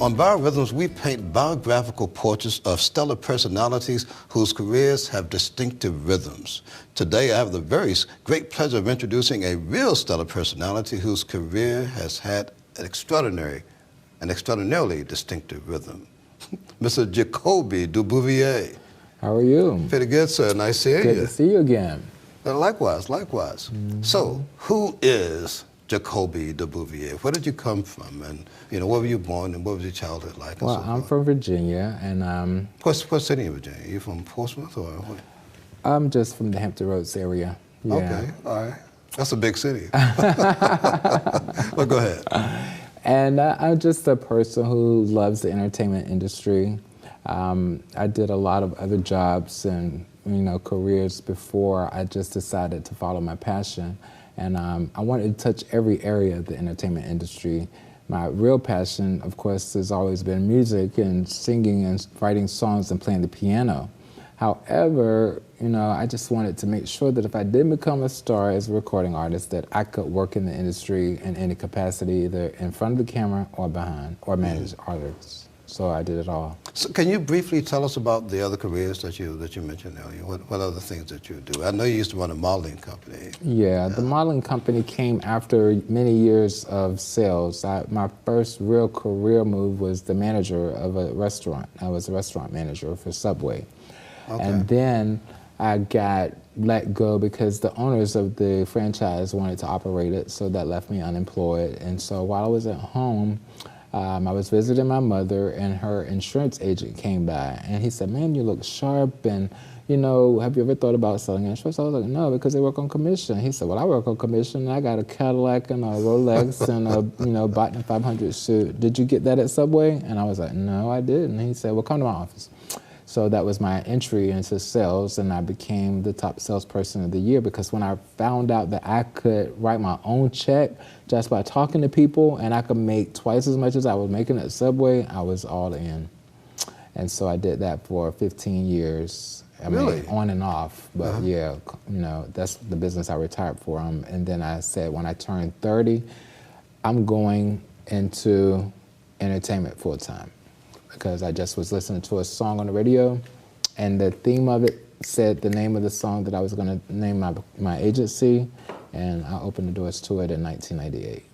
On BioRhythms, we paint biographical portraits of stellar personalities whose careers have distinctive rhythms. Today, I have the very great pleasure of introducing a real stellar personality whose career has had an extraordinarily distinctive rhythm. Mr. Jacobby De Bouvier. How are you? Pretty good, sir. Nice seeing you. Good to see you again. Likewise, likewise. So, who is Jacobby De Bouvier? Where did you come from, and where were you born, and what was your childhood like? Well, I'm from Virginia, and what city in Virginia? Are you from Portsmouth or what? I'm just from the Hampton Roads area. Yeah. Okay, all right. That's a big city. Well, go ahead. And I'm just a person who loves the entertainment industry. I did a lot of other jobs and careers before I just decided to follow my passion. And I wanted to touch every area of the entertainment industry. My real passion, of course, has always been music and singing and writing songs and playing the piano. However, I just wanted to make sure that if I did become a star as a recording artist, that I could work in the industry in any capacity, either in front of the camera or behind, or manage artists. So I did it all. So can you briefly tell us about the other careers that you mentioned earlier? What other things that you do? I know you used to run a modeling company. Yeah, the modeling company came after many years of sales. My first real career move was the manager of a restaurant. I was a restaurant manager for Subway. Okay. And then I got let go because the owners of the franchise wanted to operate it, so that left me unemployed. And so while I was at home, I was visiting my mother, and her insurance agent came by, and he said, "Man, you look sharp, and have you ever thought about selling insurance?" I was like, "No, because they work on commission." He said, "Well, I work on commission. I got a Cadillac and a Rolex and a Bottom 500 suit. Did you get that at Subway?" And I was like, "No, I didn't." And he said, "Well, come to my office." So that was my entry into sales, and I became the top salesperson of the year because when I found out that I could write my own check just by talking to people and I could make twice as much as I was making at Subway, I was all in. And so I did that for 15 years. I mean, on and off, but yeah, that's the business I retired from. And then I said when I turned 30, I'm going into entertainment full time. Because I just was listening to a song on the radio, and the theme of it said the name of the song that I was going to name my agency, and I opened the doors to it in 1998.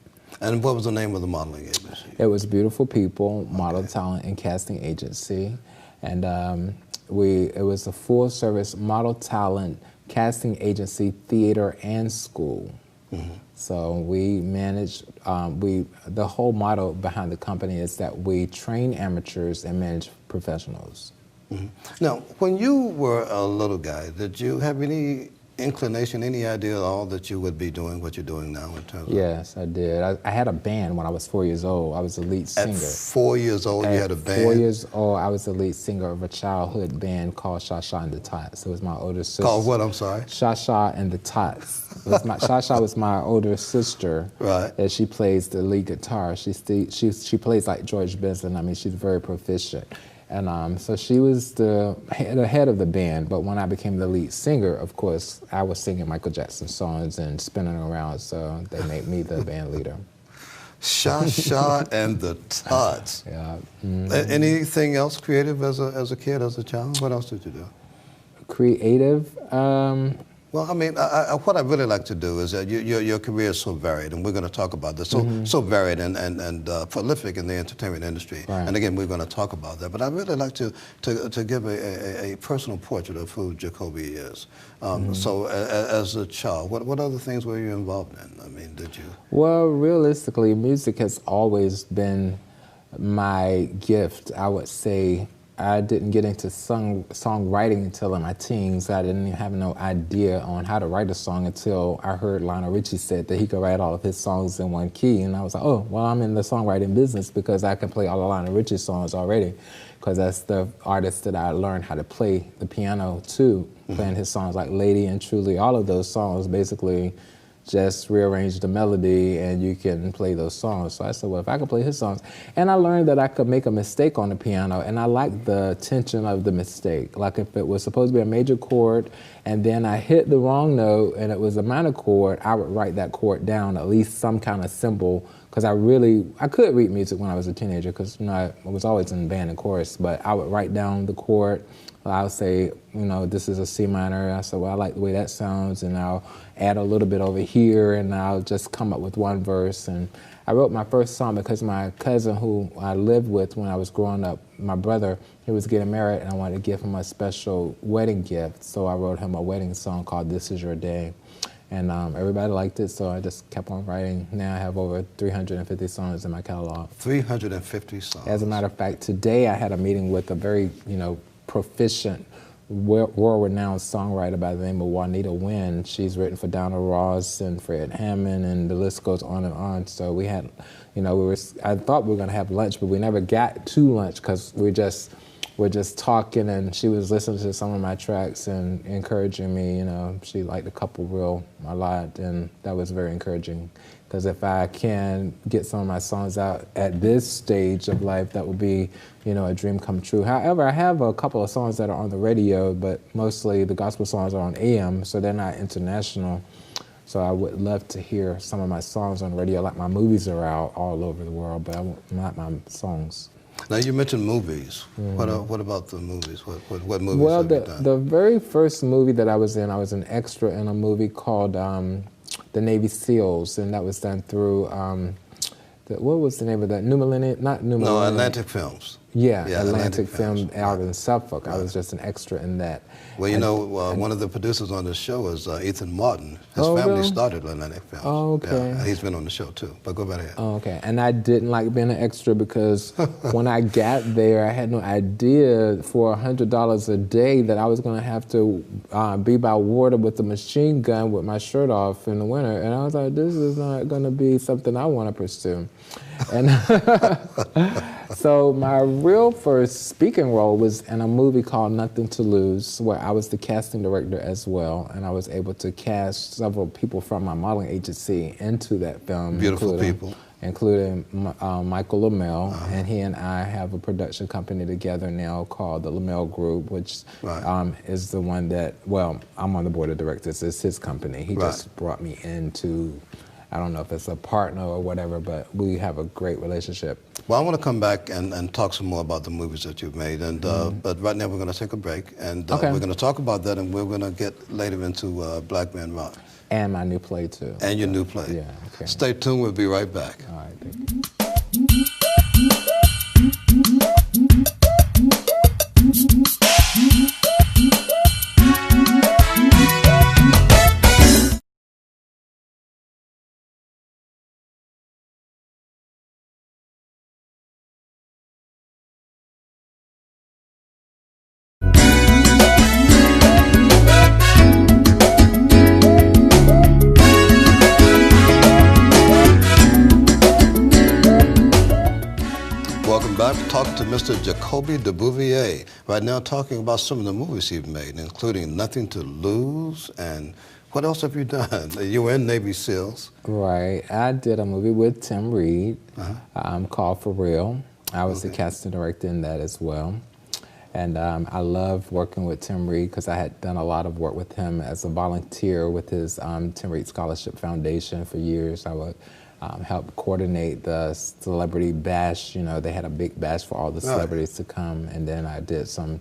And what was the name of the modeling agency? It was Beautiful People, Model Talent and Casting Agency, and it was a full-service model talent casting agency, theater, and school. Mm-hmm. So we manage, the whole model behind the company is that we train amateurs and manage professionals. Mm-hmm. Now, when you were a little guy, did you have any inclination, any idea at all that you would be doing what you're doing now in terms of? Yes, I did. I had a band when I was 4 years old. I was the lead singer. At 4 years old, you had a band? At 4 years old, I was the lead singer of a childhood band called Shasha and the Tots. It was my older sister. Called what, I'm sorry? Shasha and the Tots. Shasha was my older sister. Right. And she plays the lead guitar. She plays like George Benson. I mean, she's very proficient. And so she was the head of the band, but when I became the lead singer, of course, I was singing Michael Jackson songs and spinning around, so they made me the band leader. Shasha and the Tots. Yeah. Mm-hmm. Anything else creative as a kid, as a child? What else did you do? Creative? Well, I mean, what I really like to do is that your career is so varied, and we're going to talk about this, so varied and prolific in the entertainment industry. Right. And again, we're going to talk about that. But I'd really like to give a personal portrait of who Jacobby is. So as a child, what other things were you involved in? I mean, did you? Well, realistically, music has always been my gift. I would say I didn't get into songwriting until in my teens. I didn't even have no idea on how to write a song until I heard Lionel Richie said that he could write all of his songs in one key. And I was like, oh, well, I'm in the songwriting business because I can play all of Lionel Richie's songs already, because that's the artist that I learned how to play the piano to, playing his songs like Lady and Truly. All of those songs basically just rearrange the melody and you can play those songs. So I said, well, if I could play his songs. And I learned that I could make a mistake on the piano, and I liked the tension of the mistake. Like if it was supposed to be a major chord and then I hit the wrong note and it was a minor chord, I would write that chord down, at least some kind of symbol because I could read music when I was a teenager because I was always in band and chorus, but I would write down the chord. I would say, this is a C minor. I said, well, I like the way that sounds, and I'll add a little bit over here, and I'll just come up with one verse. And I wrote my first song because my cousin, who I lived with when I was growing up, my brother, he was getting married, and I wanted to give him a special wedding gift. So I wrote him a wedding song called "This Is Your Day." And everybody liked it, so I just kept on writing. Now I have over 350 songs in my catalog. 350 songs. As a matter of fact, today I had a meeting with a very, proficient, world-renowned songwriter by the name of Juanita Wynn. She's written for Donna Ross and Fred Hammond, and the list goes on and on. So we had, I thought we were going to have lunch, but we never got to lunch because we're just talking, and she was listening to some of my tracks and encouraging me. She liked a couple a lot, and that was very encouraging. Because if I can get some of my songs out at this stage of life, that would be, a dream come true. However, I have a couple of songs that are on the radio, but mostly the gospel songs are on AM, so they're not international. So I would love to hear some of my songs on the radio. Like my movies are out all over the world, but not my songs. Now you mentioned movies. What about the movies? What movies well, have you done? The very first movie that I was an extra in a movie called The Navy SEALs, and that was done through, what was the name of that? New Millennium? Not New Millennium. No, Atlantic Films. Yeah, Atlantic Film out in Suffolk. Right. I was just an extra in that. Well, one of the producers on this show is Ethan Martin. His family started Atlantic Films. Oh, okay. Yeah, he's been on the show too, but go right ahead. Oh, okay. And I didn't like being an extra because when I got there, I had no idea for $100 a day that I was going to have to be by water with a machine gun with my shirt off in the winter. And I was like, this is not going to be something I want to pursue. And so my real first speaking role was in a movie called Nothing to Lose, where I was the casting director as well, and I was able to cast several people from my modeling agency into that film. Beautiful people. Including Michael LaMelle, and he and I have a production company together now called the LaMelle Group, which is the one that, I'm on the board of directors. It's his company. He just brought me into, I don't know if it's a partner or whatever, but we have a great relationship. Well, I want to come back and talk some more about the movies that you've made, and but right now we're going to take a break, and we're going to talk about that, and we're going to get later into Black Men Rock. And my new play, too. And your new play. Yeah, okay. Stay tuned, we'll be right back. All right, thank you. Talking to Mr. Jacobby De Bouvier. Right now talking about some of the movies you've made, including Nothing to Lose, and what else have you done? You were in Navy SEALs. Right. I did a movie with Tim Reed called For Real. I was the casting director in that as well. And I love working with Tim Reed because I had done a lot of work with him as a volunteer with his Tim Reed Scholarship Foundation for years. I would help coordinate the celebrity bash. They had a big bash for all the celebrities to come, and then I did some,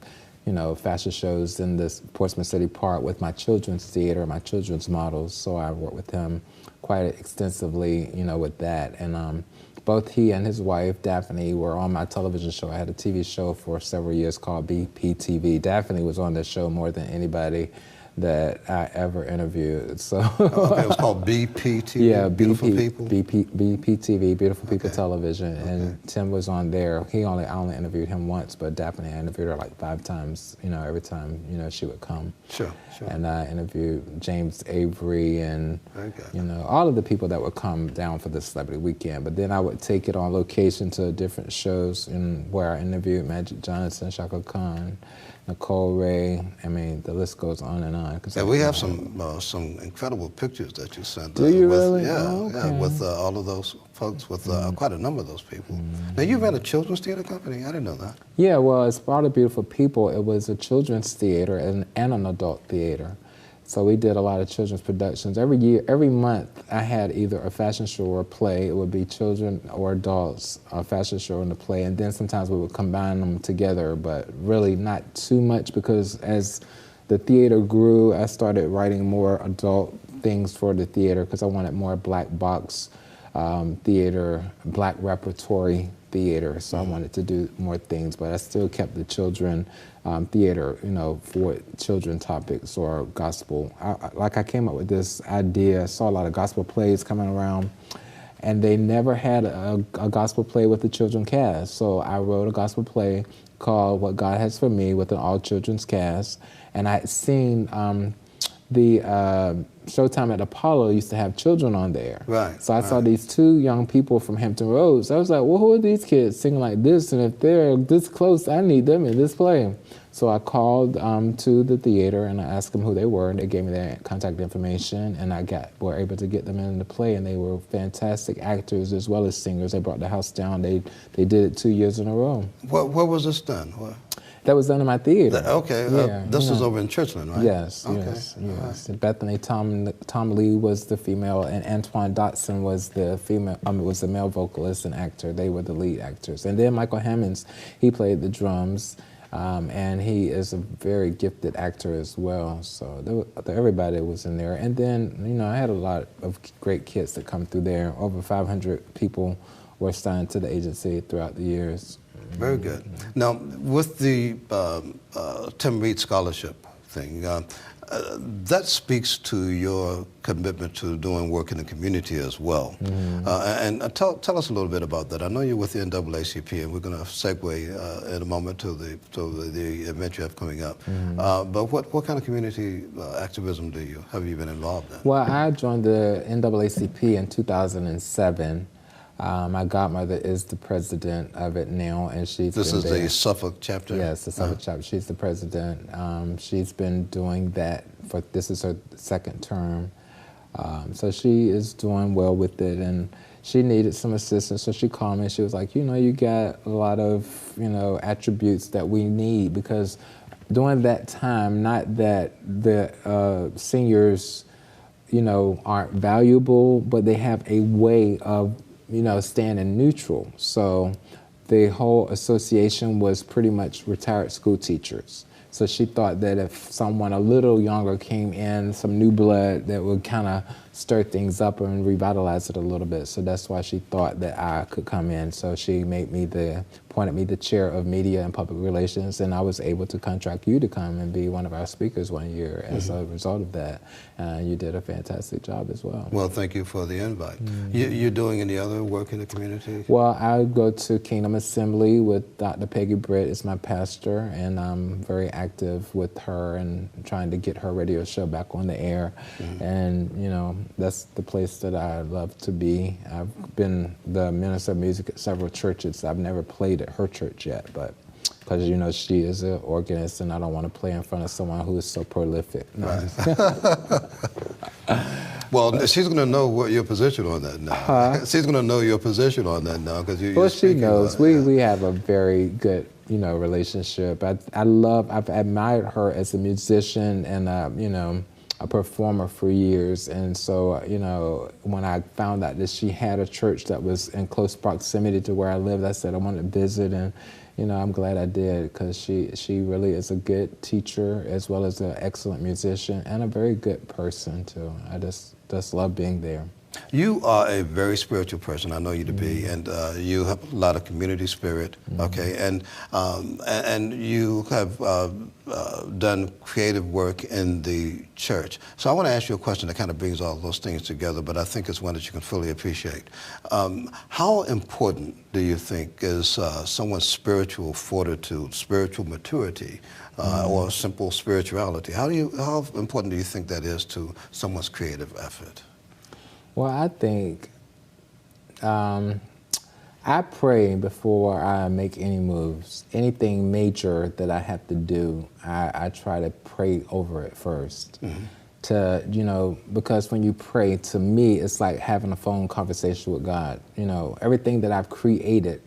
fashion shows in this Portsmouth City Park with my children's theater, my children's models. So I worked with him quite extensively, with that. And both he and his wife, Daphne, were on my television show. I had a TV show for several years called BPTV. Daphne was on the show more than anybody that I ever interviewed. So it was called BPTV. Yeah, Beautiful People. BPTV, Beautiful People Television, and Tim was on there. I only interviewed him once, but Daphne, I interviewed her like 5 times. Every time she would come. Sure. And I interviewed James Avery and all of the people that would come down for the Celebrity Weekend. But then I would take it on location to different shows, where I interviewed Magic Johnson, Shaka Khan, Nicole Ray. I mean, the list goes on and on. Yeah, we have some incredible pictures that you sent. Do you really? Yeah, with all of those folks, with quite a number of those people. Now, you ran a children's theater company? I didn't know that. Yeah, well, as part of Beautiful People, it was a children's theater and an adult theater. So we did a lot of children's productions. Every year, every month, I had either a fashion show or a play. It would be children or adults, a fashion show and a play, and then sometimes we would combine them together, but really not too much, because as the theater grew, I started writing more adult things for the theater because I wanted more black box theater, black repertory theater. So I wanted to do more things, but I still kept the children theater, you know, for children topics or gospel. I came up with this idea. I saw a lot of gospel plays coming around, and they never had a gospel play with a children cast. So I wrote a gospel play called What God Has For Me with an all-children's cast, and I had seen the Showtime at Apollo used to have children on there. Right. So I saw these two young people from Hampton Roads. I was like, well, who are these kids singing like this? And if they're this close, I need them in this play. So I called to the theater and I asked them who they were, and they gave me their contact information, and were able to get them in the play, and they were fantastic actors as well as singers. They brought the house down. They did it 2 years in a row. Where was this done? Where? That was done in my theater. Okay, yeah, this is over in Churchland, right? Yes, okay. yes. Right. Bethany Tom Lee was the female, and Antoine Dotson was the female. Was the male vocalist and actor. They were the lead actors, and then Michael Hammonds, he played the drums, and he is a very gifted actor as well. So everybody was in there, and then I had a lot of great kids that come through there. Over 500 people were signed to the agency throughout the years. Very good. Now, with the Tim Reed Scholarship thing, that speaks to your commitment to doing work in the community as well. And tell us a little bit about that. I know you're with the NAACP, and we're going to segue in a moment to the event you have coming up. But what kind of community activism have you been involved in? Well, I joined the NAACP in 2007. My godmother is the president of it now, and she's This is there. the Suffolk chapter? Yes, the Suffolk chapter. She's the president. She's been doing that this is her second term. So she is doing well with it, and she needed some assistance, so she called me and she was like, you got a lot of, attributes that we need, because during that time, not that the seniors, aren't valuable, but they have a way of standing neutral. So the whole association was pretty much retired school teachers. So she thought that if someone a little younger came in, some new blood, that would kind of stir things up and revitalize it a little bit. So that's why she thought that I could come in. So she appointed me the chair of media and public relations, and I was able to contract you to come and be one of our speakers one year as a result of that. You did a fantastic job as well. Well, thank you for the invite. You're doing any other work in the community? Well, I go to Kingdom Assembly with Dr. Peggy Britt is my pastor, and I'm very active with her and trying to get her radio show back on the air. And, that's the place that I love to be. I've been the minister of music at several churches. I've never played at her church yet, but because, she is an organist, and I don't want to play in front of someone who is so prolific. Right. Well, she's going to know what your position on that now. She's going to know your position on that now, because well, she knows. We have a very good, relationship. I've admired her as a musician and, a performer for years. And so, when I found out that she had a church that was in close proximity to where I lived, I said I wanted to visit, and I'm glad I did, because she really is a good teacher as well as an excellent musician and a very good person too. I just love being there. You are a very spiritual person. I know you to be, and you have a lot of community spirit. Okay, and you have done creative work in the church. So I want to ask you a question that kind of brings all those things together, but I think it's one that you can fully appreciate. How important do you think is someone's spiritual fortitude, spiritual maturity, or simple spirituality? How important do you think that is to someone's creative effort? Well, I think I pray before I make any moves. Anything major that I have to do, I try to pray over it first. Because when you pray, to me, it's like having a phone conversation with God. Everything that I've created,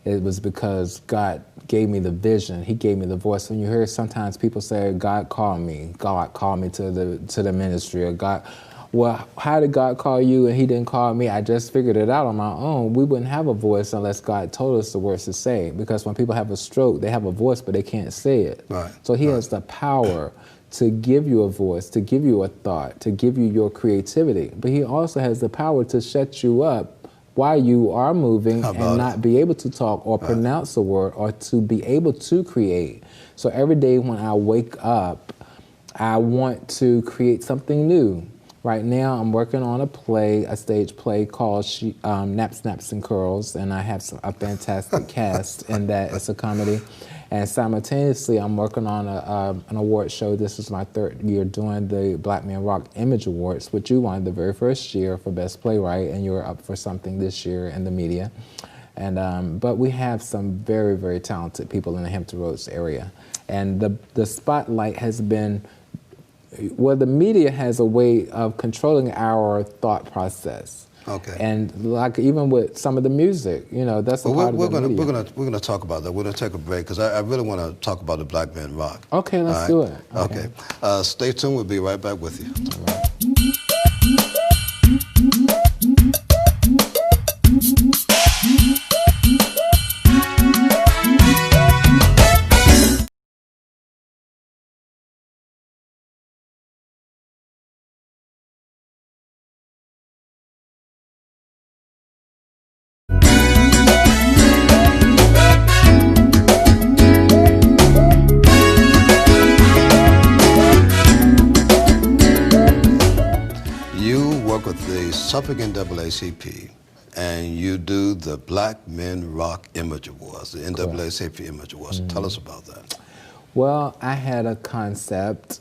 it was because God gave me the vision. He gave me the voice. When you hear sometimes people say, God called me to the ministry, or God, well, how did God call you and he didn't call me? I just figured it out on my own. We wouldn't have a voice unless God told us the words to say, because when people have a stroke, they have a voice, but they can't say it. Right. So he has the power to give you a voice, to give you a thought, to give you your creativity. But he also has the power to shut you up while you are moving and not be able to talk or pronounce a word or to be able to create. So every day when I wake up, I want to create something new. Right now I'm working on a stage play called Naps, Snaps, and Curls, and I have a fantastic cast in that. It's a comedy. And simultaneously, I'm working on an award show. This is my 3rd year doing the Black Men Rock Image Awards, which you won the very first year for Best Playwright, and you were up for something this year in the media. And but we have some very, very talented people in the Hampton Roads area. And the spotlight has been, well, the media has a way of controlling our thought process. Okay. And like even with some of the music, you know, that's we're gonna talk about that. We're gonna take a break because I really want to talk about the Black Men Rock. Okay, let's do it. Okay. Stay tuned. We'll be right back with you. All right. Suffolk NAACP, and you do the Black Men Rock Image Awards, the NAACP Image Awards. Tell us about that. Well, I had a concept.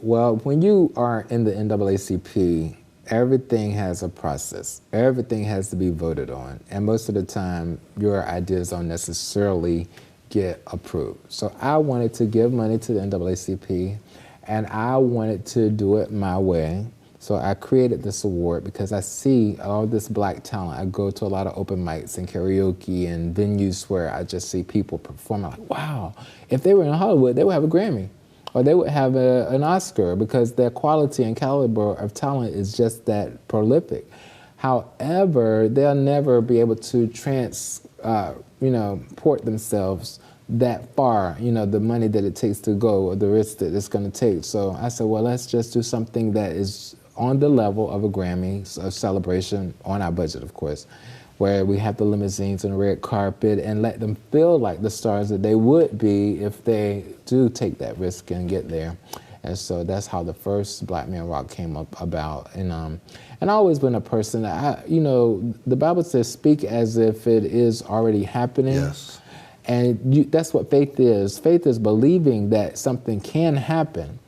Well, when you are in the NAACP, everything has a process. Everything has to be voted on, and most of the time, your ideas don't necessarily get approved. So I wanted to give money to the NAACP, and I wanted to do it my way. So I created this award because I see all this Black talent. I go to a lot of open mics and karaoke and venues where I just see people performing. Like, wow, if they were in Hollywood, they would have a Grammy or they would have an Oscar because their quality and caliber of talent is just that prolific. However, they'll never be able to port themselves that far, the money that it takes to go or the risk that it's going to take. So I said, well, let's just do something that is on the level of a Grammy, a celebration on our budget, of course, where we have the limousines and the red carpet and let them feel like the stars that they would be if they do take that risk and get there. And so that's how the first Black Men Rock came about. And I've always been a person that, the Bible says, speak as if it is already happening. Yes. And that's what faith is. Faith is believing that something can happen.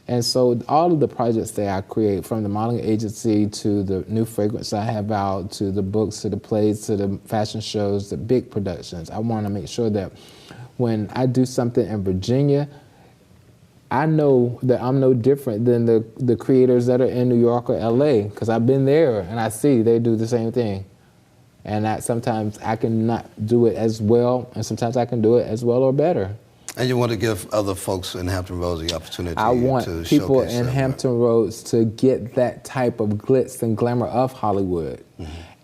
And so all of the projects that I create, from the modeling agency to the new fragrance I have out, to the books, to the plays, to the fashion shows, the big productions, I want to make sure that when I do something in Virginia, I know that I'm no different than the creators that are in New York or LA, because I've been there and I see they do the same thing. And that sometimes I can not do it as well, and sometimes I can do it as well or better. And you want to give other folks in Hampton Roads the opportunity to I want people in Hampton Roads to get that type of glitz and glamour of Hollywood,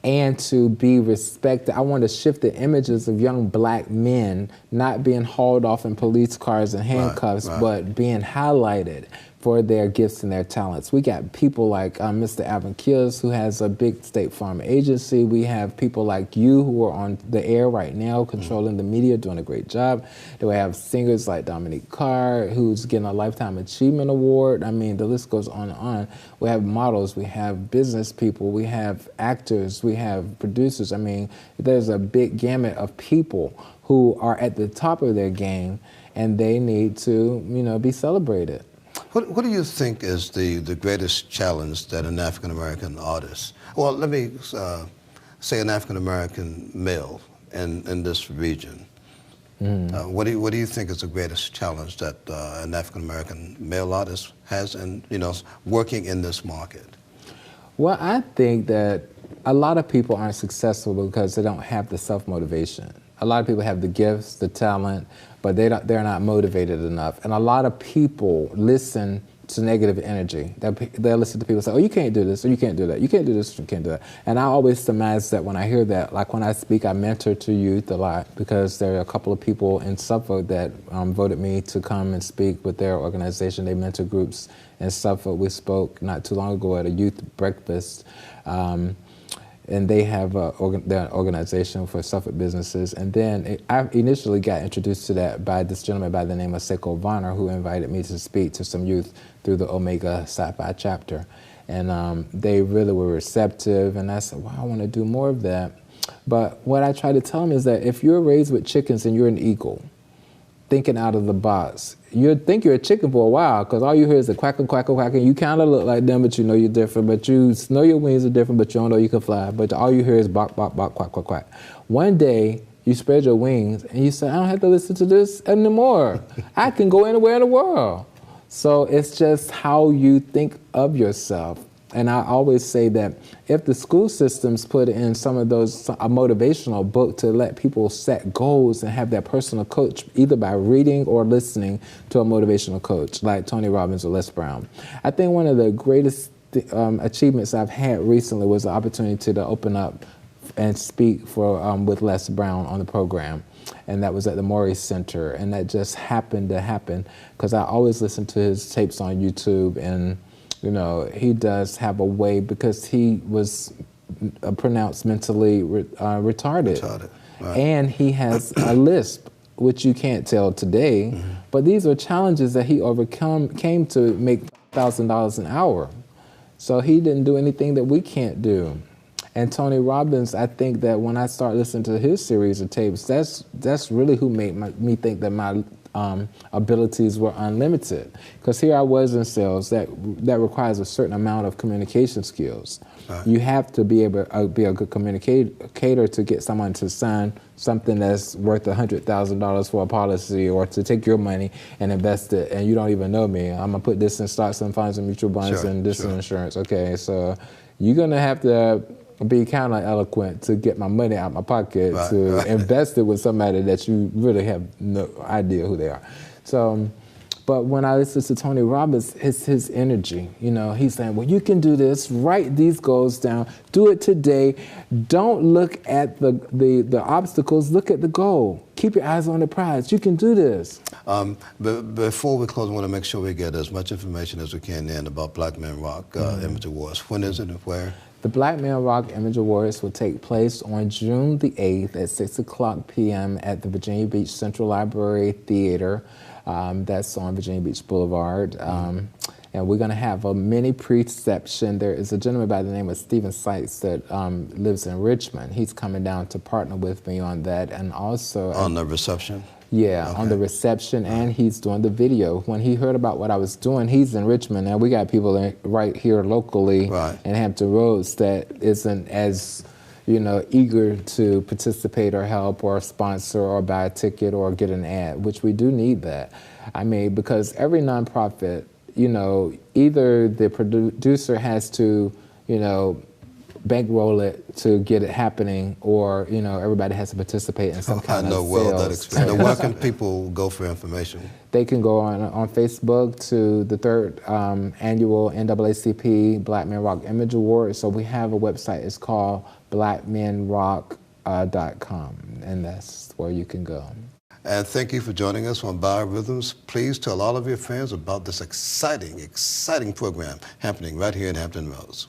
and to be respected. I want to shift the images of young Black men not being hauled off in police cars and handcuffs, but being highlighted for their gifts and their talents. We got people like Mr. Alvin Kills, who has a big State Farm agency. We have people like you who are on the air right now, controlling the media, doing a great job. Then we have singers like Dominique Carr, who's getting a Lifetime Achievement Award. I mean, the list goes on and on. We have models, we have business people, we have actors, we have producers. I mean, there's a big gamut of people who are at the top of their game, and they need to, be celebrated. What do you think is the greatest challenge that an African-American artist, well, let me say an African-American male in this region, what do you think is the greatest challenge that an African-American male artist has in, working in this market? Well, I think that a lot of people aren't successful because they don't have the self-motivation. A lot of people have the gifts, the talent, but they're not motivated enough. And a lot of people listen to negative energy. They'll listen to people say, oh, you can't do this, or you can't do that. You can't do this, or you can't do that. And I always surmise that when I hear that, like when I speak, I mentor to youth a lot, because there are a couple of people in Suffolk that voted me to come and speak with their organization. They mentor groups in Suffolk. We spoke not too long ago at a youth breakfast. And they have their organization for Suffolk businesses. And then I initially got introduced to that by this gentleman by the name of Seiko Varner, who invited me to speak to some youth through the Omega Sci-Fi chapter. And they really were receptive, and I said, well, I want to do more of that. But what I try to tell them is that if you're raised with chickens and you're an eagle, thinking out of the box, you'd think you're a chicken for a while, because all you hear is the quack, quack, quack. You kind of look like them, but you know you're different. But you know your wings are different, but you don't know you can fly. But all you hear is bark, bark, bark, quack, quack, quack. One day, you spread your wings, and you say, I don't have to listen to this anymore. I can go anywhere in the world. So it's just how you think of yourself. And I always say that if the school systems put in some of those, a motivational book to let people set goals and have their personal coach, either by reading or listening to a motivational coach like Tony Robbins or Les Brown. I think one of the greatest achievements I've had recently was the opportunity to open up and speak for with Les Brown on the program. And that was at the Maury Center. And that just happened to happen because I always listen to his tapes on YouTube, and you know, he does have a way, because he was pronounced mentally retarded. Right. And he has a lisp, which you can't tell today, but these are challenges that he came to make $1,000 an hour. So he didn't do anything that we can't do. And Tony Robbins, I think that when I start listening to his series of tapes, that's really who made me think that my abilities were unlimited. Because here I was in sales, that requires a certain amount of communication skills. Right. You have to be able to be a good communicator to get someone to sign something that's worth $100,000 for a policy, or to take your money and invest it, and you don't even know me. I'm gonna put this in stocks and funds and mutual funds and this in insurance. Okay, so you're gonna have to be kind of eloquent to get my money out of my pocket to invest it with somebody that you really have no idea who they are. So, but when I listen to Tony Robbins, it's his energy. You know, he's saying, well, you can do this, write these goals down, do it today. Don't look at the obstacles, look at the goal. Keep your eyes on the prize. You can do this. Before we close, I want to make sure we get as much information as we can in about Black Men Rock Image Awards. When is it and where? The Black Men Rock Image Awards will take place on June the 8th at 6:00 p.m. at the Virginia Beach Central Library Theater. That's on Virginia Beach Boulevard. And we're going to have a mini pre-reception. There is a gentleman by the name of Stephen Sykes that lives in Richmond. He's coming down to partner with me on that. And also... On the reception? Yeah, okay. On the reception, and he's doing the video. When he heard about what I was doing, he's in Richmond, and we got people right here locally in Hampton Roads that isn't as, you know, eager to participate or help or sponsor or buy a ticket or get an ad, which we do need that. I mean, because every nonprofit, you know, either the producer has to, you know, bankroll it to get it happening, or you know, everybody has to participate in some kind of sales. I know well that experience. Where can people go for information? They can go on Facebook to the 3rd annual NAACP Black Men Rock Image Award. So we have a website. It's called blackmenrock.com, and that's where you can go. And thank you for joining us on BioRhythms. Please tell all of your fans about this exciting program happening right here in Hampton Roads.